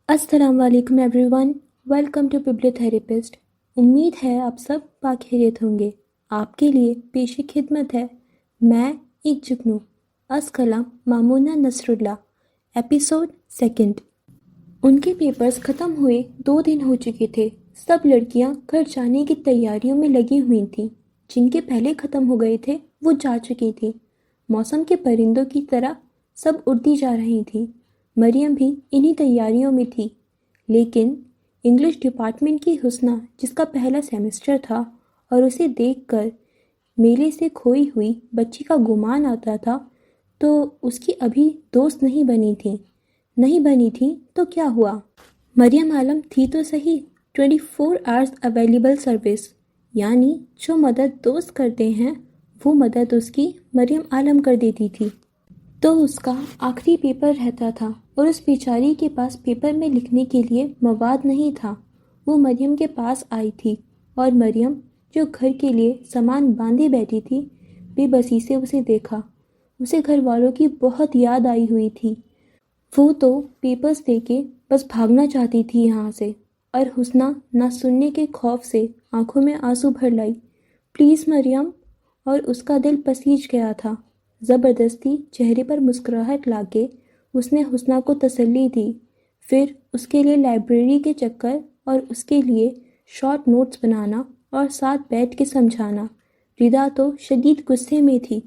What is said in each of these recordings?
अस्सलाम वालेकुम everyone. Welcome to बिब्लियोथेरेपिस्ट। उम्मीद है आप सब बाखैरियत होंगे। आपके लिए पेश खिदमत है मैं एक जुगनू अस्कलम मामूना नसरुल्ला। Episode second. उनके पेपर्स ख़त्म हुए 2 दिन हो चुके थे। सब लड़कियां घर जाने की तैयारियों में लगी हुई थीं। जिनके पहले ख़त्म हो गए थे वो जा चुकी थी। मौसम के परिंदों की तरह सब उड़ती जा रही थी। मरियम भी इन्हीं तैयारियों में थी। लेकिन इंग्लिश डिपार्टमेंट की हुस्ना, जिसका पहला सेमेस्टर था और उसे देखकर मेले से खोई हुई बच्ची का गुमान आता था, तो उसकी अभी दोस्त नहीं बनी थी तो क्या हुआ? मरियम आलम थी तो सही 24 आवर्स अवेलेबल सर्विस, यानी जो मदद दोस्त करते हैं वो मदद उसकी मरियम आलम कर देती थी। तो उसका आखिरी पेपर रहता था और उस बेचारी के पास पेपर में लिखने के लिए मवाद नहीं था। वो मरियम के पास आई थी और मरियम, जो घर के लिए सामान बांधे बैठी थी, बेबसी से उसे देखा। उसे घर वालों की बहुत याद आई हुई थी। वो तो पेपर्स देके बस भागना चाहती थी यहाँ से, और हुस्ना ना सुनने के खौफ से आंखों में आंसू भर लाई। प्लीज़ मरियम। और उसका दिल पसीज गया था। ज़बरदस्ती चेहरे पर मुस्कुराहट लाके उसने हुस्ना को तसल्ली दी। फिर उसके लिए लाइब्रेरी के चक्कर और उसके लिए शॉर्ट नोट्स बनाना और साथ बैठ के समझाना। रिदा तो शदीद गुस्से में थी।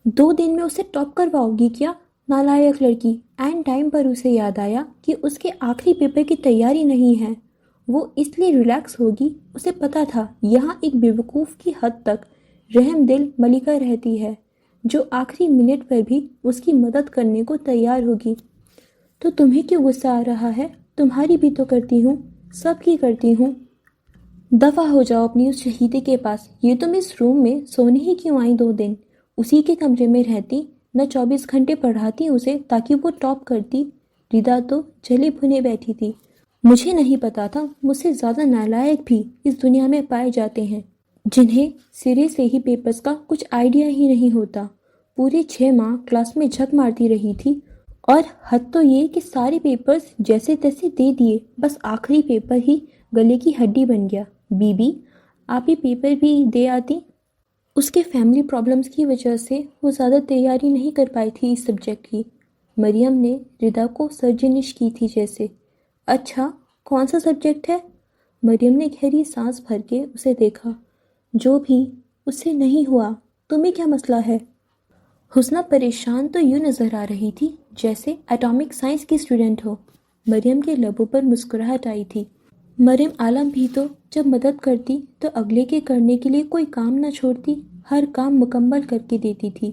2 दिन में उसे टॉप करवाओगी क्या, नालायक लड़की। एंड टाइम पर उसे याद आया कि उसके आखिरी पेपर की तैयारी नहीं है। वो इसलिए रिलैक्स होगी। उसे पता था यहाँ एक बेवकूफ़ की हद तक रहमदिल मलिका रहती है, जो आखिरी मिनट पर भी उसकी मदद करने को तैयार होगी। तो तुम्हें क्यों गुस्सा आ रहा है? तुम्हारी भी तो करती हूँ, सबकी करती हूँ। दफ़ा हो जाओ अपनी उस शहीदे के पास। ये तुम इस रूम में सोने ही क्यों आई 2 दिन? उसी के कमरे में रहती, न 24 घंटे पढ़ाती उसे ताकि वो टॉप करती। रिदा तो जले भुने बैठी थी। मुझे नहीं पता था मुझसे ज़्यादा नालायक भी इस दुनिया में पाए जाते हैं, जिन्हें सिरे से ही पेपर्स का कुछ आइडिया ही नहीं होता। पूरे 6 माह क्लास में झक मारती रही थी, और हद तो ये कि सारे पेपर्स जैसे तैसे दे दिए, बस आखिरी पेपर ही गले की हड्डी बन गया। बीबी, आप ये पेपर भी दे आती। उसके फैमिली प्रॉब्लम्स की वजह से वो ज़्यादा तैयारी नहीं कर पाई थी इस सब्जेक्ट की। मरियम ने रिदा को सर्जनिश की थी जैसे। अच्छा, कौन सा सब्जेक्ट है? मरियम ने गहरी सांस भर के उसे देखा। जो भी, उससे नहीं हुआ। तुम्हें क्या मसला है? हुस्ना परेशान तो यूँ नज़र आ रही थी जैसे एटॉमिक साइंस की स्टूडेंट हो। मरियम के लबों पर मुस्कुराहट आई थी। मरियम आलम भी तो जब मदद करती तो अगले के करने के लिए कोई काम न छोड़ती, हर काम मुकम्मल करके देती थी।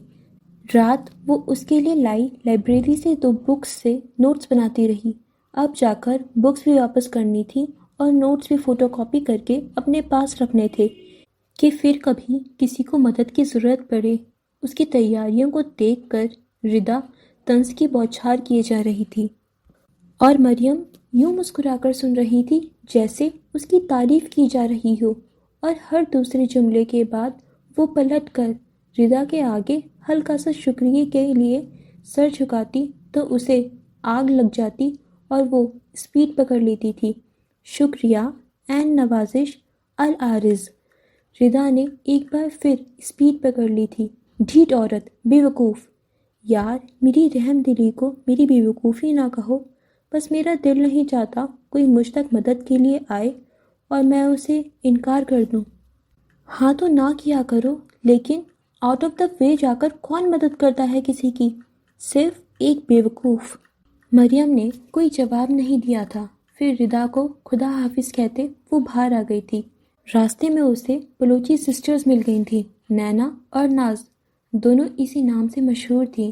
रात वो उसके लिए लाइब्रेरी से 2 बुक्स से नोट्स बनाती रही। अब जाकर बुक्स भी वापस करनी थी और नोट्स भी फ़ोटोकॉपी करके अपने पास रखने थे कि फिर कभी किसी को मदद की ज़रूरत पड़े। उसकी तैयारियों को देखकर रिदा तंज की बौछार किए जा रही थी, और मरियम यूं मुस्कुराकर सुन रही थी जैसे उसकी तारीफ की जा रही हो। और हर दूसरे जुमले के बाद वो पलटकर रिदा के आगे हल्का सा शुक्रिया के लिए सर झुकाती तो उसे आग लग जाती और वो स्पीड पकड़ लेती थी। शुक्रिया एंड नवाजिश अल आरिज। रिदा ने एक बार फिर स्पीड पकड़ ली थी। ढीठ औरत, बेवकूफ़। यार, मेरी रहमदिली को मेरी बेवकूफ़ी ना कहो। बस मेरा दिल नहीं चाहता कोई मुझ तक मदद के लिए आए और मैं उसे इनकार कर दूं। हाँ तो ना किया करो, लेकिन आउट ऑफ द वे जाकर कौन मदद करता है किसी की? सिर्फ एक बेवकूफ़। मरियम ने कोई जवाब नहीं दिया था। फिर रिदा को खुदा हाफिज कहते वो बाहर आ गई थी। रास्ते में उसे बलूची सिस्टर्स मिल गई थी, नैना और नाज। दोनों इसी नाम से मशहूर थी।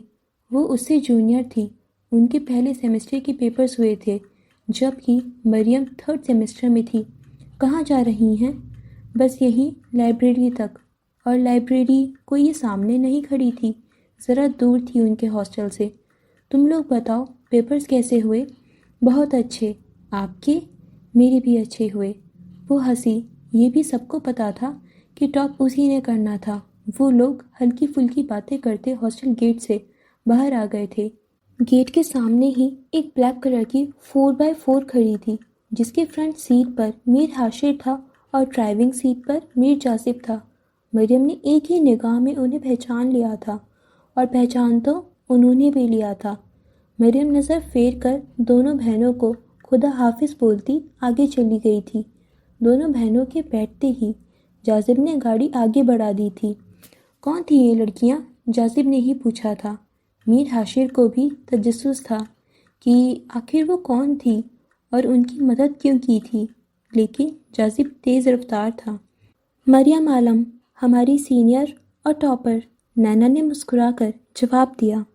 वो उससे जूनियर थी। उनके पहले सेमेस्टर के पेपर्स हुए थे, जबकि मरियम 3rd सेमेस्टर में थी। कहाँ जा रही हैं? बस यहीं लाइब्रेरी तक। और लाइब्रेरी कोई ये सामने नहीं खड़ी थी, ज़रा दूर थी उनके हॉस्टल से। तुम लोग बताओ, पेपर्स कैसे हुए? बहुत अच्छे। आपके? मेरे भी अच्छे हुए। वो हंसी। ये भी सबको पता था कि टॉप उसी ने करना था। वो लोग हल्की फुल्की बातें करते हॉस्टल गेट से बाहर आ गए थे। गेट के सामने ही एक ब्लैक कलर की 4x4 खड़ी थी, जिसके फ्रंट सीट पर मीर हाशिर था और ड्राइविंग सीट पर मीर जासिब था। मरियम ने एक ही निगाह में उन्हें पहचान लिया था, और पहचान तो उन्होंने भी लिया था। मरियम नज़र फेर कर दोनों बहनों को खुदा हाफिज बोलती आगे चली गई थी। दोनों बहनों के बैठते ही जासिब ने गाड़ी आगे बढ़ा दी थी। कौन थी ये लड़कियां? जासिब ने ही पूछा था। मीर हाशिर को भी तजस्सुस था कि आखिर वो कौन थी और उनकी मदद क्यों की थी, लेकिन जासिब तेज़ रफ्तार था। मरियम आलम, हमारी सीनियर और टॉपर, नैना ने मुस्कुराकर जवाब दिया।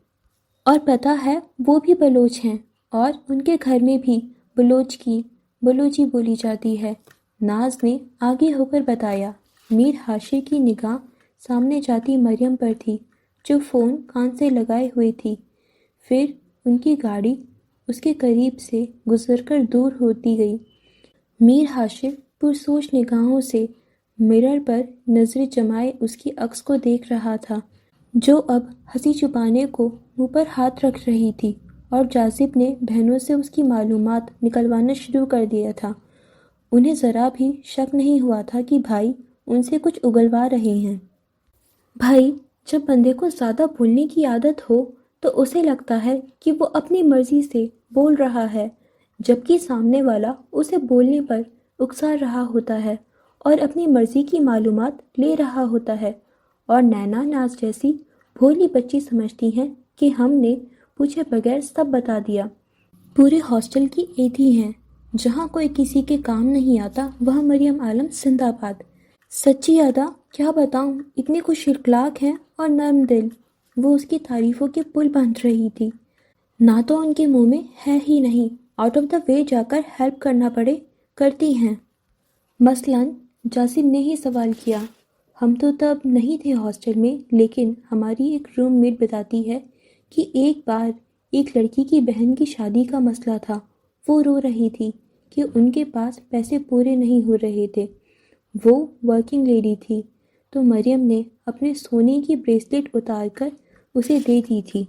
और पता है वो भी बलोच हैं, और उनके घर में भी बलोची बोली जाती है, नाज ने आगे होकर बताया। मीर हाशिर की निगाह सामने जाती मरियम पर थी, जो फ़ोन कान से लगाए हुए थी। फिर उनकी गाड़ी उसके करीब से गुजरकर दूर होती गई। मीर हाशिर पुरसोच निगाहों से मिरर पर नजरें जमाए उसकी अक्स को देख रहा था, जो अब हंसी छुपाने को मुंह पर हाथ रख रही थी, और जासिब ने बहनों से उसकी मालूमात निकलवाना शुरू कर दिया था। उन्हें ज़रा भी शक नहीं हुआ था कि भाई उनसे कुछ उगलवा रहे हैं। भाई, जब बंदे को ज़्यादा बोलने की आदत हो तो उसे लगता है कि वो अपनी मर्जी से बोल रहा है, जबकि सामने वाला उसे बोलने पर उकसा रहा होता है और अपनी मर्जी की मालूमात ले रहा होता है। और नैना नाज जैसी भोली बच्ची समझती हैं कि हमने पूछे बगैर सब बता दिया। पूरे हॉस्टल की एक ही हैं, जहाँ कोई किसी के काम नहीं आता, वह मरियम आलम जिंदाबाद। सच्ची अदा, क्या बताऊं, इतनी खुश इखलाक हैं और नर्म दिल। वो उसकी तारीफों के पुल बांध रही थी। ना तो उनके मुंह में है ही नहीं, आउट ऑफ द वे जाकर हेल्प करना पड़े, करती हैं। मसलन जासिम ने ही सवाल किया। हम तो तब नहीं थे हॉस्टल में, लेकिन हमारी एक रूममेट बताती है कि एक बार एक लड़की की बहन की शादी का मसला था। वो रो रही थी कि उनके पास पैसे पूरे नहीं हो रहे थे। वो वर्किंग लेडी थी, तो मरियम ने अपने सोने की ब्रेसलेट उतार कर उसे दे दी थी।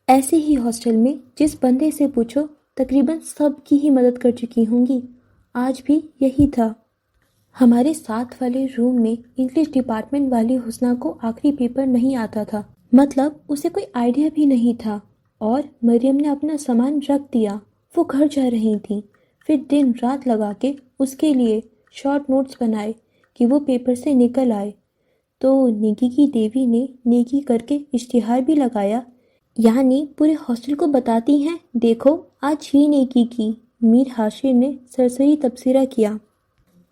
ऐसे ही हॉस्टल में जिस बंदे से पूछो तकरीबन सब की ही मदद कर चुकी होंगी। आज भी यही था। हमारे साथ वाले रूम में इंग्लिश डिपार्टमेंट वाली हुस्ना को आखिरी पेपर नहीं आता था, मतलब उसे कोई आइडिया भी नहीं था, और मरियम ने अपना सामान रख दिया। वो घर जा रही थी, फिर दिन रात लगा के उसके लिए शॉर्ट नोट्स बनाए कि वो पेपर से निकल आए। तो नेकी की देवी ने नेकी करके इश्तिहार भी लगाया, यानी पूरे हॉस्टल को बताती हैं, देखो आज ही नेकी की। मीर हाशिर ने सरसरी तबसरा किया।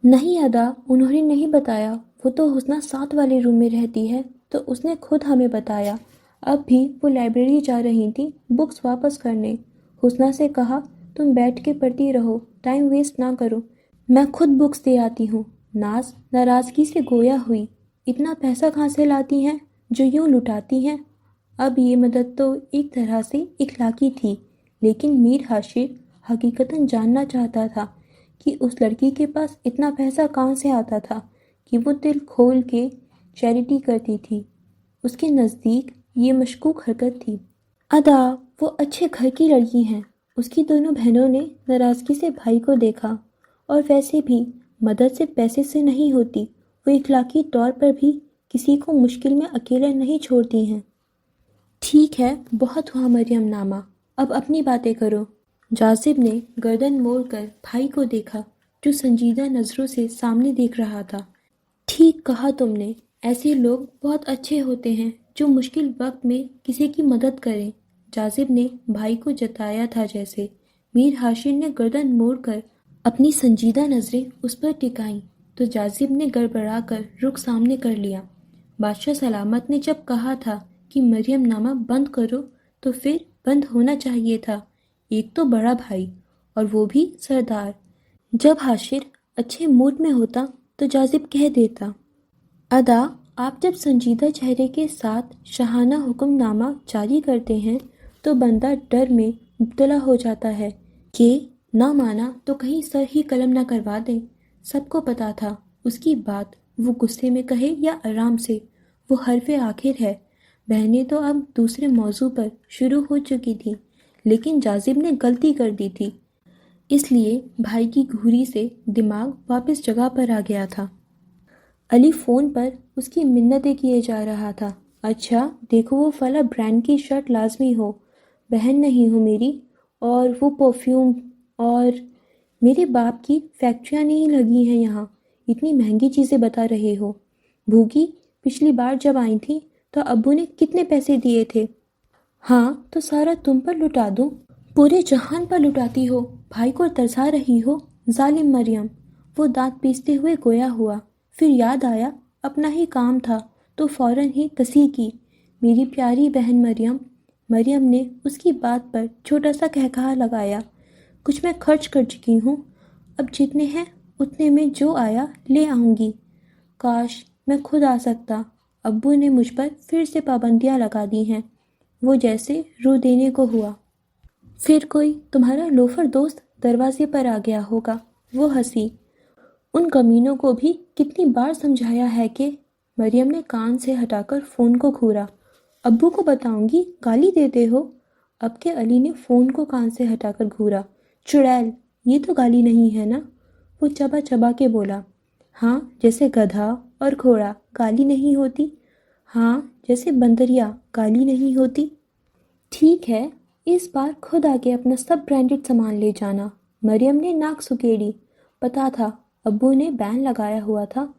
नहीं अदा, उन्होंने नहीं बताया। वो तो हुस्ना साथ वाले रूम में रहती है, तो उसने खुद हमें बताया। अब भी वो लाइब्रेरी जा रही थी बुक्स वापस करने। हुस्ना से कहा, तुम बैठ के पढ़ती रहो, टाइम वेस्ट ना करो, मैं खुद बुक्स दे आती हूँ। नाज नाराज़गी से गोया हुई। इतना पैसा कहाँ से लाती हैं जो यूँ लुटाती हैं? अब ये मदद तो एक तरह से इखलाकी थी, लेकिन मीर हाशिर हकीकतन जानना चाहता था कि उस लड़की के पास इतना पैसा कहाँ से आता था कि वो दिल खोल के चैरिटी करती थी। उसके नज़दीक ये मशकूक हरकत थी। अदा, वो अच्छे घर की लड़की हैं। उसकी दोनों बहनों ने नाराज़गी से भाई को देखा। और वैसे भी मदद सिर्फ पैसे से नहीं होती, वो इखलाकी तौर पर भी किसी को मुश्किल में अकेला नहीं छोड़ती हैं। ठीक है, बहुत हुआ मरियम नामा, अब अपनी बातें करो। जासिब ने गर्दन मोड़कर भाई को देखा, जो संजीदा नज़रों से सामने देख रहा था। ठीक कहा तुमने, ऐसे लोग बहुत अच्छे होते हैं जो मुश्किल वक्त में किसी की मदद करें। जासिब ने भाई को जताया था जैसे। मीर हाशिर ने गर्दन मोड़कर अपनी संजीदा नज़रें उस पर टिकाईं, तो जासिब ने गड़बड़ा कर रुख सामने कर लिया। बादशाह सलामत ने जब कहा था कि मरियम नामा बंद करो, तो फिर बंद होना चाहिए था। एक तो बड़ा भाई, और वो भी सरदार। जब हाशिर अच्छे मूड में होता तो जासिब कह देता, अदा, आप जब संजीदा चेहरे के साथ शाहाना हुक्मनामा जारी करते हैं तो बंदा डर में मुब्तला हो जाता है कि ना माना तो कहीं सर ही कलम ना करवा दें। सबको पता था उसकी बात वो गुस्से में कहे या आराम से, वो हरफे आखिर है। बहनें तो अब दूसरे मौजू पर शुरू हो चुकी थी, लेकिन जाजिब ने गलती कर दी थी, इसलिए भाई की घूरी से दिमाग वापस जगह पर आ गया था। अली फ़ोन पर उसकी मिन्नतें किए जा रहा था। अच्छा देखो वो फला ब्रांड की शर्ट लाजमी हो, बहन नहीं हो मेरी, और वो परफ्यूम, और मेरे बाप की फैक्ट्रियाँ नहीं लगी हैं यहाँ, इतनी महंगी चीज़ें बता रहे हो। भूखी, पिछली बार जब आई थी तो अब्बू ने कितने पैसे दिए थे? हाँ तो सारा तुम पर लुटा दूँ? पूरे जहान पर लुटाती हो, भाई को तरसा रही हो, जालिम मरियम। वो दांत पीसते हुए गोया हुआ, फिर याद आया अपना ही काम था तो फौरन ही तस्हीह की। मेरी प्यारी बहन मरियम। मरियम ने उसकी बात पर छोटा सा कहकहा लगाया। कुछ मैं खर्च कर चुकी हूँ, अब जितने हैं उतने में जो आया ले आऊँगी। काश मैं खुद आ सकता, अब्बू ने मुझ पर फिर से पाबंदियाँ लगा दी हैं। वो जैसे रो देने को हुआ। फिर कोई तुम्हारा लोफर दोस्त दरवाजे पर आ गया होगा, वो हंसी। उन कमीनों को भी कितनी बार समझाया है कि। मरियम ने कान से हटाकर फ़ोन को घूरा। अब्बू को बताऊंगी, गाली देते हो? अब के अली ने फ़ोन को कान से हटाकर घूरा। चुड़ैल, ये तो गाली नहीं है ना? वो चबा चबा के बोला। हाँ जैसे गधा और घोड़ा गाली नहीं होती, हाँ जैसे बंदरिया गाली नहीं होती। ठीक है, इस बार खुद आके अपना सब ब्रांडेड सामान ले जाना। मरियम ने नाक सुकेड़ी। पता था अब्बू ने बैन लगाया हुआ था,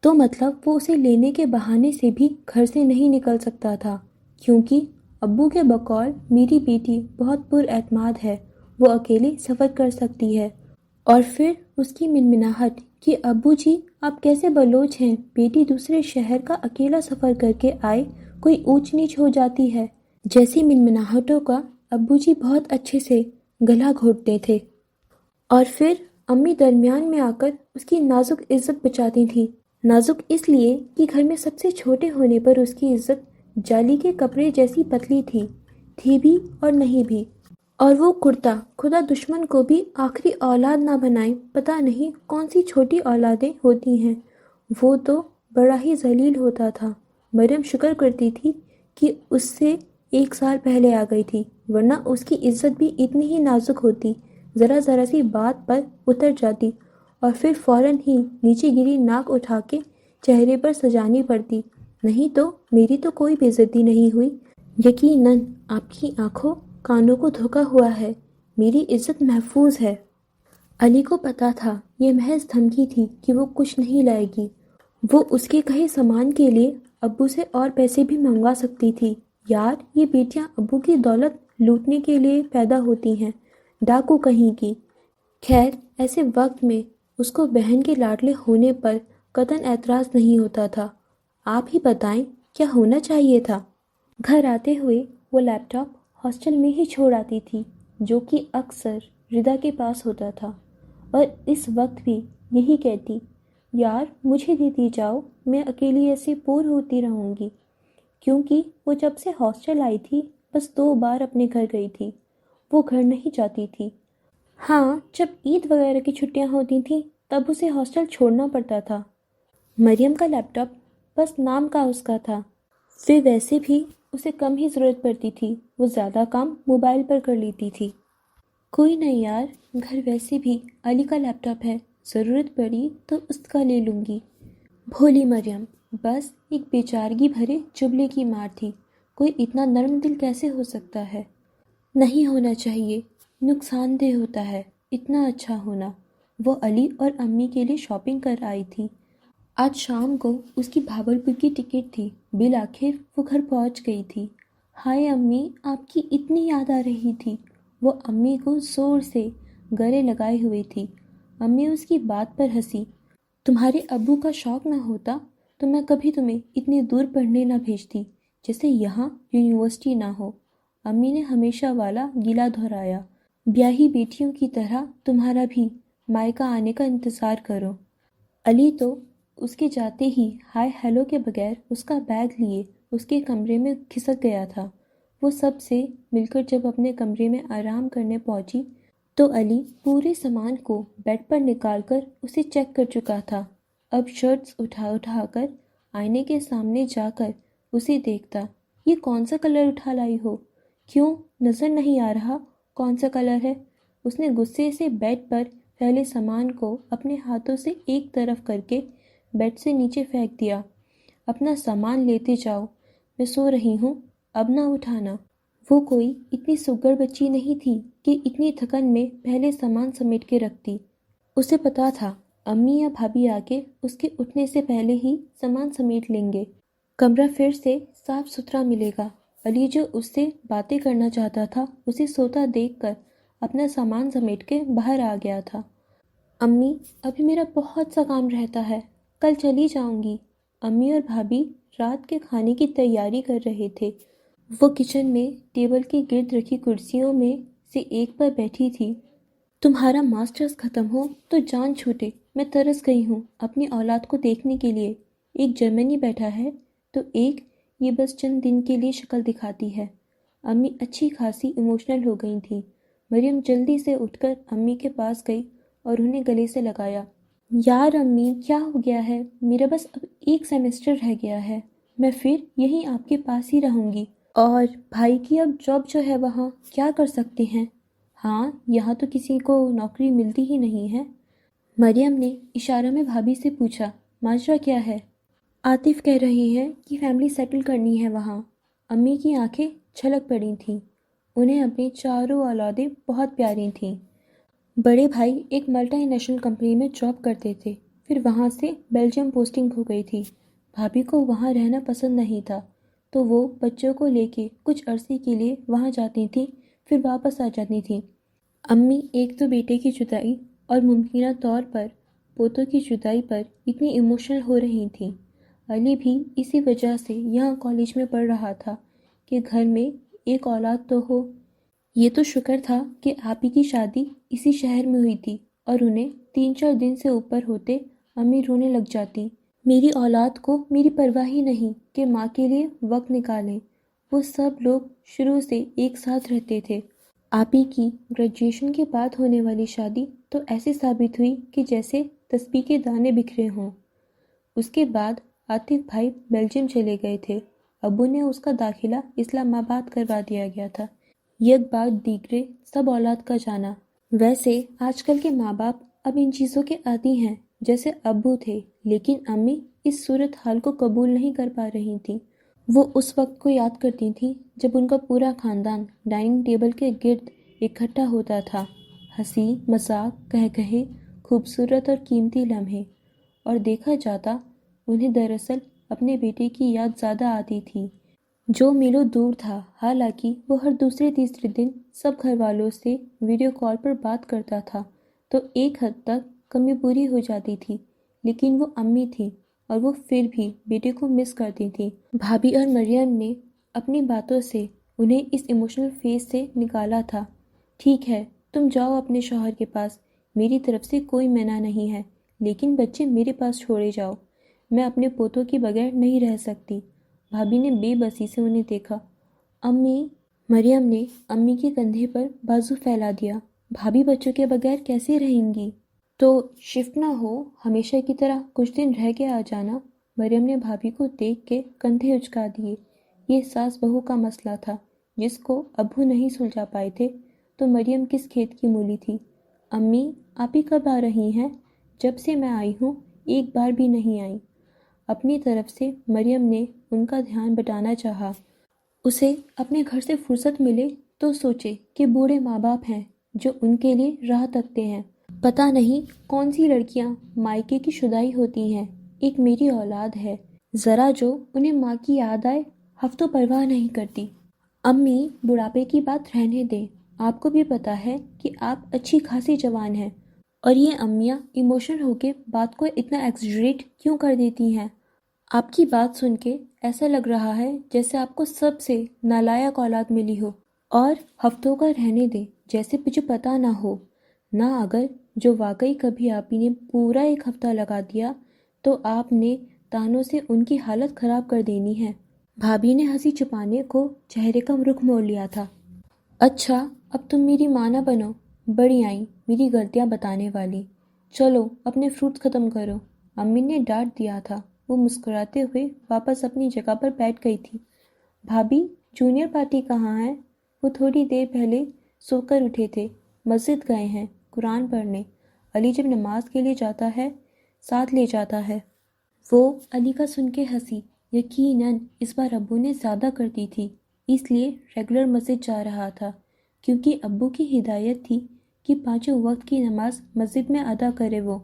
तो मतलब वो उसे लेने के बहाने से भी घर से नहीं निकल सकता था, क्योंकि अब्बू के बकौल मेरी बेटी बहुत पुरएतमाद है, वो अकेले सफ़र कर सकती है। और फिर उसकी मिनमिनाहट कि अब्बू जी आप कैसे बलोच हैं, बेटी दूसरे शहर का अकेला सफ़र करके आए, कोई ऊंच नीच हो जाती है, जैसी मिनमिनाहटों का अब्बू जी बहुत अच्छे से गला घोटते थे। और फिर अम्मी दरमियान में आकर उसकी नाजुक इज्जत बचाती थी। नाजुक इसलिए कि घर में सबसे छोटे होने पर उसकी इज्जत जाली के कपड़े जैसी पतली थी भी और नहीं भी। और वो कुर्ता खुदा दुश्मन को भी आखिरी औलाद ना बनाए, पता नहीं कौन सी छोटी औलादें होती हैं, वो तो बड़ा ही जलील होता था। मरियम शुक्र करती थी कि उससे 1 साल पहले आ गई थी, वरना उसकी इज्जत भी इतनी ही नाजुक होती, ज़रा ज़रा सी बात पर उतर जाती और फिर फौरन ही नीचे गिरी नाक उठा के चेहरे पर सजानी पड़ती। नहीं तो मेरी तो कोई बेइज्जती नहीं हुई, यकीनन आपकी आंखों कानों को धोखा हुआ है, मेरी इज्जत महफूज है। अली को पता था ये महज धमकी थी कि वो कुछ नहीं लाएगी। वो उसके कहे सामान के लिए अब्बू से और पैसे भी मंगवा सकती थी। यार ये बेटियां अब्बू की दौलत लूटने के लिए पैदा होती हैं, डाकू कहीं की। खैर ऐसे वक्त में उसको बहन के लाडले होने पर कतई एतराज़ नहीं होता था। आप ही बताएं क्या होना चाहिए था? घर आते हुए वो लैपटॉप हॉस्टल में ही छोड़ आती थी, जो कि अक्सर रिदा के पास होता था, और इस वक्त भी यही कहती, यार मुझे देती जाओ, मैं अकेली ऐसे बोर होती रहूँगी। क्योंकि वो जब से हॉस्टल आई थी बस 2 बार अपने घर गई थी, वो घर नहीं जाती थी। हाँ जब ईद वगैरह की छुट्टियाँ होती थीं तब उसे हॉस्टल छोड़ना पड़ता था। मरियम का लैपटॉप बस नाम का उसका था, फिर वैसे भी उसे कम ही ज़रूरत पड़ती थी, वो ज़्यादा काम मोबाइल पर कर लेती थी। कोई नहीं यार, घर वैसे भी अली का लैपटॉप है, ज़रूरत पड़ी तो उसका ले लूँगी। भोली मरियम बस एक बेचारगी भरे चुभले की मार थी, कोई इतना नर्म दिल कैसे हो सकता है? नहीं होना चाहिए, नुकसानदेह होता है इतना अच्छा होना। वो अली और अम्मी के लिए शॉपिंग कर आई थी। आज शाम को उसकी भागलपुर की टिकट थी, बिल आखिर वो घर पहुंच गई थी। हाय अम्मी, आपकी इतनी याद आ रही थी। वो अम्मी को ज़ोर से गले लगाए हुए थी। अम्मी उसकी बात पर हंसी। तुम्हारे अब्बू का शौक ना होता तो मैं कभी तुम्हें इतनी दूर पढ़ने ना भेजती, जैसे यहाँ यूनिवर्सिटी ना हो। अम्मी ने हमेशा वाला गीला दोहराया। ब्याही बेटियों की तरह तुम्हारा भी मायका आने का इंतज़ार करो। अली तो उसके जाते ही हाय हेलो के बगैर उसका बैग लिए उसके कमरे में खिसक गया था। वो सब से मिलकर जब अपने कमरे में आराम करने पहुंची तो अली पूरे सामान को बेड पर निकालकर उसे चेक कर चुका था। अब शर्ट्स उठा उठा कर आईने के सामने जाकर उसे देखता, یہ کون سا کلر اٹھا لائی ہو؟ کیوں نظر نہیں آ رہا کون سا کلر ہے؟ اس نے غصے سے بیڈ پر پھیلے سامان کو اپنے ہاتھوں سے ایک طرف کر کے بیڈ سے نیچے پھینک دیا۔ اپنا سامان لیتے جاؤ، میں سو رہی ہوں، اب نہ اٹھانا۔ وہ کوئی اتنی سگڑ بچی نہیں تھی کہ اتنی تھکن میں پہلے سامان سمیٹ کے رکھتی۔ اسے پتا تھا امی یا بھابھی آ کے اس کے اٹھنے سے پہلے ہی سامان سمیٹ لیں گے، کمرہ پھر سے صاف ستھرا ملے گا۔ علی جو اس سے باتیں کرنا چاہتا تھا اسے سوتا دیکھ کر اپنا سامان سمیٹ کے باہر آ گیا تھا۔ امی ابھی میرا بہت سا کام رہتا ہے، کل چلی جاؤں گی۔ امی اور بھابھی رات کے کھانے کی تیاری کر رہے تھے۔ وہ کچن میں ٹیبل کے گرد رکھی کرسیوں میں سے ایک پر بیٹھی تھی۔ تمہارا ماسٹرز ختم ہو تو جان چھوٹے، میں ترس گئی ہوں اپنی اولاد کو دیکھنے کے لیے۔ ایک جرمنی بیٹھا ہے تو ایک یہ بس چند دن کے لیے شکل دکھاتی ہے۔ امی اچھی خاصی ایموشنل ہو گئی تھیں۔ مریم جلدی سے اٹھ کر امی کے پاس گئی اور انہیں گلے سے لگایا۔ یار امی کیا ہو گیا ہے؟ میرا بس اب ایک سیمسٹر رہ گیا ہے، میں پھر یہیں آپ کے پاس ہی رہوں گی۔ اور بھائی کی اب جاب جو ہے وہاں کیا کر سکتے ہیں؟ ہاں یہاں تو کسی کو نوکری ملتی ہی نہیں ہے۔ مریم نے اشارہ میں بھابھی سے پوچھا، ماجرا کیا ہے؟ عاطف کہہ رہی ہیں کہ فیملی سیٹل کرنی ہے وہاں۔ امی کی آنکھیں چھلک پڑی تھیں، انہیں اپنی چاروں اولادیں بہت پیاری تھیں۔ بڑے بھائی ایک ملٹی نیشنل کمپنی میں جاب کرتے تھے، پھر وہاں سے بیلجیم پوسٹنگ ہو گئی تھی۔ بھابھی کو وہاں رہنا پسند نہیں تھا تو وہ بچوں کو لے کے کچھ عرصے کے لیے وہاں جاتی تھیں، پھر واپس آ جاتی تھیں۔ امی ایک تو بیٹے کی جدائی اور ممکنہ طور پر پوتوں کی جدائی پر اتنی ایموشنل ہو رہی تھیں۔ علی بھی اسی وجہ سے یہاں کالج میں پڑھ رہا تھا کہ گھر میں ایک اولاد تو ہو۔ یہ تو شکر تھا کہ آپی کی شادی اسی شہر میں ہوئی تھی، اور انہیں 3-4 دن سے اوپر ہوتے امی رونے لگ جاتی۔ میری اولاد کو میری پرواہ ہی نہیں کہ ماں کے لیے وقت نکالیں۔ وہ سب لوگ شروع سے ایک ساتھ رہتے تھے۔ آپی کی گریجویشن کے بعد ہونے والی شادی تو ایسے ثابت ہوئی کہ جیسے تسبیح کے دانے بکھرے ہوں۔ اس کے بعد عاطف بھائی بیلجیم چلے گئے تھے۔ ابو نے اس کا داخلہ اسلام آباد کروا دیا گیا تھا۔ یک بعد دیگرے سب اولاد کا جانا۔ ویسے آج کل کے ماں باپ اب ان چیزوں کے عادی ہیں جیسے ابو تھے، لیکن امی اس صورتحال کو قبول نہیں کر پا رہی تھیں۔ وہ اس وقت کو یاد کرتی تھیں جب ان کا پورا خاندان ڈائننگ ٹیبل کے گرد اکٹھا ہوتا تھا۔ ہنسی مذاق قہقہے، خوبصورت اور قیمتی لمحے، اور دیکھا جاتا انہیں دراصل اپنے بیٹے کی یاد زیادہ آتی تھی جو میلوں دور تھا۔ حالانکہ وہ ہر دوسرے تیسرے دن سب گھر والوں سے ویڈیو کال پر بات کرتا تھا تو ایک حد تک کمی پوری ہو جاتی تھی، لیکن وہ امی تھی اور وہ پھر بھی بیٹے کو مس کرتی تھی۔ بھابھی اور مریم نے اپنی باتوں سے انہیں اس ایموشنل فیز سے نکالا تھا۔ ٹھیک ہے تم جاؤ اپنے شوہر کے پاس، میری طرف سے کوئی منع نہیں ہے، لیکن بچے میرے پاس چھوڑے جاؤ، میں اپنے پوتوں کے بغیر نہیں رہ سکتی۔ بھابھی نے بے بسی سے انہیں دیکھا۔ امی، مریم نے امی کے کندھے پر بازو پھیلا دیا، بھابھی بچوں کے بغیر کیسے رہیں گی؟ تو شفٹ نہ ہو، ہمیشہ کی طرح کچھ دن رہ کے آ جانا۔ مریم نے بھابھی کو دیکھ کے کندھے اچکا دیے۔ یہ ساس بہو کا مسئلہ تھا جس کو ابو نہیں سلجھا پائے تھے، تو مریم کس کھیت کی مولی تھی؟ امی آپ ہی کب آ رہی ہیں؟ جب سے میں آئی ہوں ایک بار بھی نہیں آئی۔ اپنی طرف سے مریم نے ان کا دھیان بٹانا چاہا۔ اسے اپنے گھر سے فرصت ملے تو سوچے کہ بوڑھے ماں باپ ہیں جو ان کے لیے راہ تکتے ہیں۔ پتہ نہیں کون سی لڑکیاں مائکے کی شدائی ہوتی ہیں، ایک میری اولاد ہے، ذرا جو انہیں ماں کی یاد آئے ہفتوں پرواہ نہیں کرتی۔ امی بڑھاپے کی بات رہنے دیں، آپ کو بھی پتہ ہے کہ آپ اچھی خاصی جوان ہیں، اور یہ امیاں ایموشنل ہو کے بات کو اتنا ایگزیجریٹ کیوں کر دیتی ہیں؟ آپ کی بات سن کے ایسا لگ رہا ہے جیسے آپ کو سب سے نالائق اولاد ملی ہو، اور ہفتوں کا رہنے دیں جیسے مجھے پتہ نہ ہو، نہ اگر جو واقعی کبھی آپ ہی نے پورا ایک ہفتہ لگا دیا تو آپ نے تانوں سے ان کی حالت خراب کر دینی ہے۔ بھابھی نے ہنسی چھپانے کو چہرے کا رخ موڑ لیا تھا۔ اچھا اب تم میری ماں نہ بنو، بڑی آئیں میری غلطیاں بتانے والی، چلو اپنے فروٹس ختم کرو۔ امی نے ڈانٹ دیا تھا۔ وہ مسکراتے ہوئے واپس اپنی جگہ پر بیٹھ گئی تھی۔ بھابھی جونیئر پارٹی کہاں ہے؟ وہ تھوڑی دیر پہلے سو کر اٹھے تھے، مسجد گئے ہیں قرآن پڑھنے۔ علی جب نماز کے لیے جاتا ہے ساتھ لے جاتا ہے۔ وہ علی کا سن کے ہنسی۔ یقیناً اس بار ابو نے زیادہ کر دی تھی، اس لیے ریگولر مسجد جا رہا تھا، کیونکہ ابو کی ہدایت تھی کہ 5 وقت کی نماز مسجد میں ادا کرے۔ وہ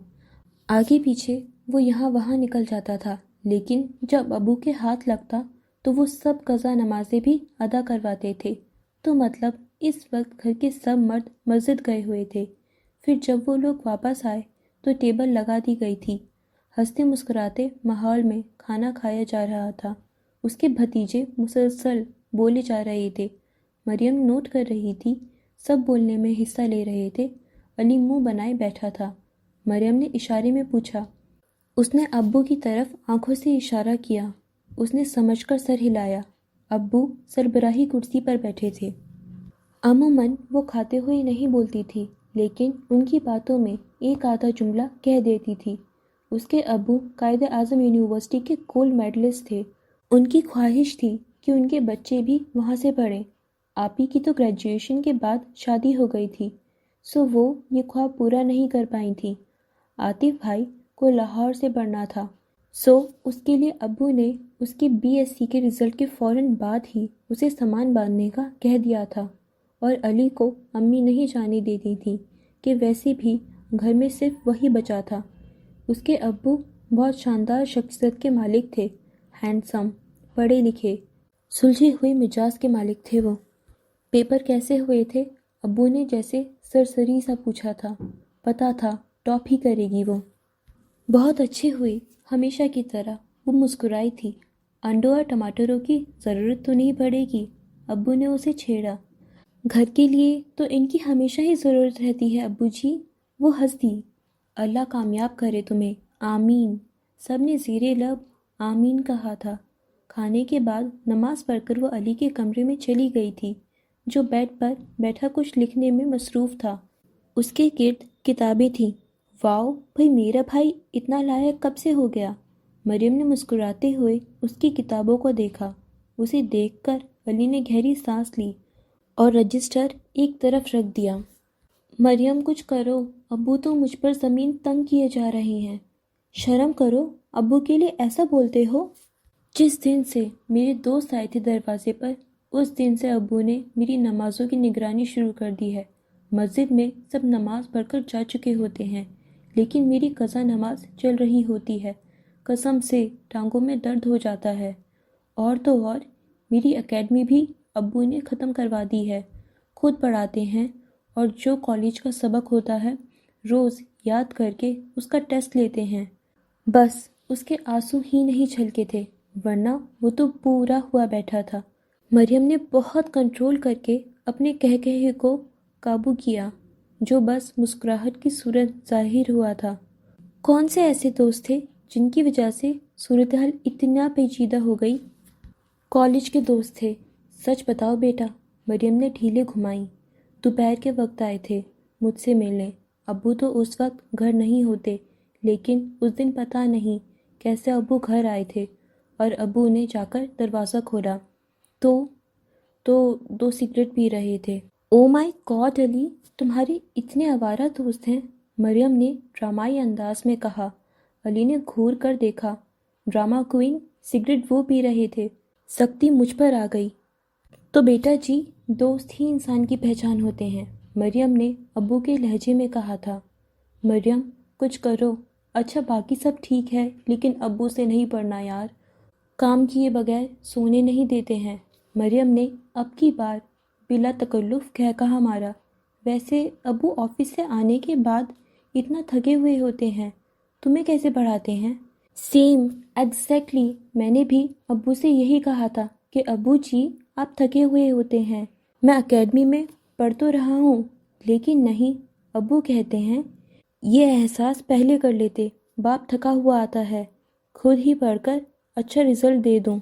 آگے پیچھے وہ یہاں وہاں نکل جاتا تھا، لیکن جب ابو کے ہاتھ لگتا تو وہ سب قضا نمازیں بھی ادا کرواتے تھے۔ تو مطلب اس وقت گھر کے سب مرد مسجد گئے ہوئے تھے۔ پھر جب وہ لوگ واپس آئے تو ٹیبل لگا دی گئی تھی۔ ہنستے مسکراتے ماحول میں کھانا کھایا جا رہا تھا۔ اس کے بھتیجے مسلسل بولے جا رہے تھے۔ مریم نوٹ کر رہی تھی، سب بولنے میں حصہ لے رہے تھے۔ علی منہ بنائے بیٹھا تھا۔ مریم نے اشارے میں پوچھا۔ اس نے ابو کی طرف آنکھوں سے اشارہ کیا۔ اس نے سمجھ کر سر ہلایا۔ ابو سربراہی کرسی پر بیٹھے تھے۔ عموماً وہ کھاتے ہوئے نہیں بولتی تھی، لیکن ان کی باتوں میں ایک آدھا جملہ کہہ دیتی تھی۔ اس کے ابو قائد اعظم یونیورسٹی کے گولڈ میڈلسٹ تھے۔ ان کی خواہش تھی کہ ان کے بچے بھی وہاں سے پڑھیں۔ آپی کی تو گریجویشن کے بعد شادی ہو گئی تھی، سو وہ یہ خواب پورا نہیں کر پائی تھی۔ عاطف بھائی کو لاہور سے پڑھنا تھا، سو اس کے لیے ابو نے اس کے BSc کے رزلٹ کے فوراً بعد ہی اسے سامان باندھنے کا کہہ دیا تھا۔ اور علی کو امی نہیں جانے دیتی تھی کہ ویسے بھی گھر میں صرف وہی بچا تھا۔ اس کے ابو بہت شاندار شخصیت کے مالک تھے، ہینڈسم، پڑھے لکھے، سلجھے ہوئے مزاج کے مالک تھے۔ وہ پیپر کیسے ہوئے تھے؟ ابو نے جیسے سرسری سا پوچھا تھا۔ پتا تھا ٹاپ ہی کرے گی وہ۔ بہت اچھے ہوئے، ہمیشہ کی طرح۔ وہ مسکرائی تھی۔ انڈوں اور ٹماٹروں کی ضرورت تو نہیں پڑے گی؟ ابو نے اسے چھیڑا۔ گھر کے لیے تو ان کی ہمیشہ ہی ضرورت رہتی ہے ابو جی۔ وہ ہنس دی۔ اللہ کامیاب کرے تمہیں، آمین۔ سب نے زیر لب آمین کہا تھا۔ کھانے کے بعد نماز پڑھ کر وہ علی کے کمرے میں چلی گئی تھی، جو بیڈ پر بیٹھا کچھ لکھنے میں مصروف تھا۔ اس کے گرد کتابیں تھیں۔ واؤ بھائی، میرا بھائی اتنا لائق کب سے ہو گیا؟ مریم نے مسکراتے ہوئے اس کی کتابوں کو دیکھا۔ اسے دیکھ کر علی نے گہری سانس لی اور رجسٹر ایک طرف رکھ دیا۔ مریم کچھ کرو، ابو تو مجھ پر زمین تنگ کیے جا رہے ہیں۔ شرم کرو، ابو کے لیے ایسا بولتے ہو؟ جس دن سے میرے دوست آئے تھے دروازے پر، اس دن سے ابو نے میری نمازوں کی نگرانی شروع کر دی ہے۔ مسجد میں سب نماز پڑھ کر جا چکے ہوتے ہیں، لیکن میری قضا نماز چل رہی ہوتی ہے۔ قسم سے ٹانگوں میں درد ہو جاتا ہے۔ اور تو اور میری اکیڈمی بھی ابو نے ختم کروا دی ہے۔ خود پڑھاتے ہیں، اور جو کالج کا سبق ہوتا ہے روز یاد کر کے اس کا ٹیسٹ لیتے ہیں۔ بس اس کے آنسو ہی نہیں چھلکے تھے، ورنہ وہ تو پورا ہوا بیٹھا تھا۔ مریم نے بہت کنٹرول کر کے اپنے کہے کو قابو کیا، جو بس مسکراہٹ کی صورت ظاہر ہوا تھا۔ کون سے ایسے دوست تھے جن کی وجہ سے صورتحال اتنا پیچیدہ ہو گئی؟ کالج کے دوست تھے۔ سچ بتاؤ بیٹا، مریم نے ڈھیلے گھمائی۔ دوپہر کے وقت آئے تھے مجھ سے ملنے۔ ابو تو اس وقت گھر نہیں ہوتے، لیکن اس دن پتہ نہیں کیسے ابو گھر آئے تھے، اور ابو نے جا کر دروازہ کھولا تو 2 سگریٹ پی رہے تھے۔ او مائی گاڈ علی، تمہارے اتنے آوارہ دوست ہیں؟ مریم نے ڈرامائی انداز میں کہا۔ علی نے گھور کر دیکھا۔ ڈرامہ کوئن، سگریٹ وہ پی رہے تھے۔ سختی مجھ پر آ گئی۔ تو بیٹا جی، دوست ہی انسان کی پہچان ہوتے ہیں، مریم نے ابو کے لہجے میں کہا تھا۔ مریم کچھ کرو۔ اچھا باقی سب ٹھیک ہے، لیکن ابو سے نہیں پڑھنا یار، کام کیے بغیر سونے نہیں دیتے ہیں۔ مریم نے اب کی بار بلا تکلف کہا مارا۔ ویسے ابو آفس سے آنے کے بعد اتنا تھکے ہوئے ہوتے ہیں، تمہیں کیسے پڑھاتے ہیں؟ سیم ایگزیکٹلی، میں نے بھی ابو سے یہی کہا تھا کہ ابو جی آپ تھکے ہوئے ہوتے ہیں، میں اکیڈمی میں پڑھ تو رہا ہوں، لیکن نہیں، ابو کہتے ہیں یہ احساس پہلے کر لیتے، باپ تھکا ہوا آتا ہے، خود ہی پڑھ کر اچھا رزلٹ دے دوں۔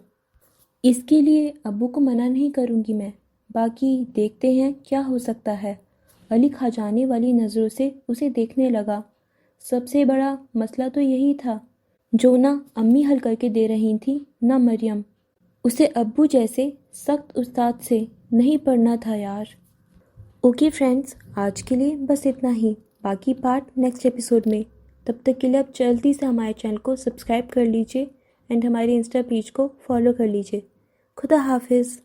اس کے لیے ابو کو منع نہیں کروں گی میں، باقی دیکھتے ہیں کیا ہو سکتا ہے۔ علی کھا جانے والی نظروں سے اسے دیکھنے لگا۔ سب سے بڑا مسئلہ تو یہی تھا، جو نہ امی حل کر کے دے رہی تھی نہ مریم۔ اسے ابو جیسے سخت استاد سے نہیں پڑھنا تھا یار۔ اوکے فرینڈس، آج کے لیے بس اتنا ہی، باقی پارٹ نیکسٹ ایپیسوڈ میں۔ تب تک کے لیے آپ جلدی سے ہمارے چینل کو سبسکرائب کر لیجئے اینڈ ہمارے انسٹا پیج کو فالو کر لیجئے۔ خدا حافظ۔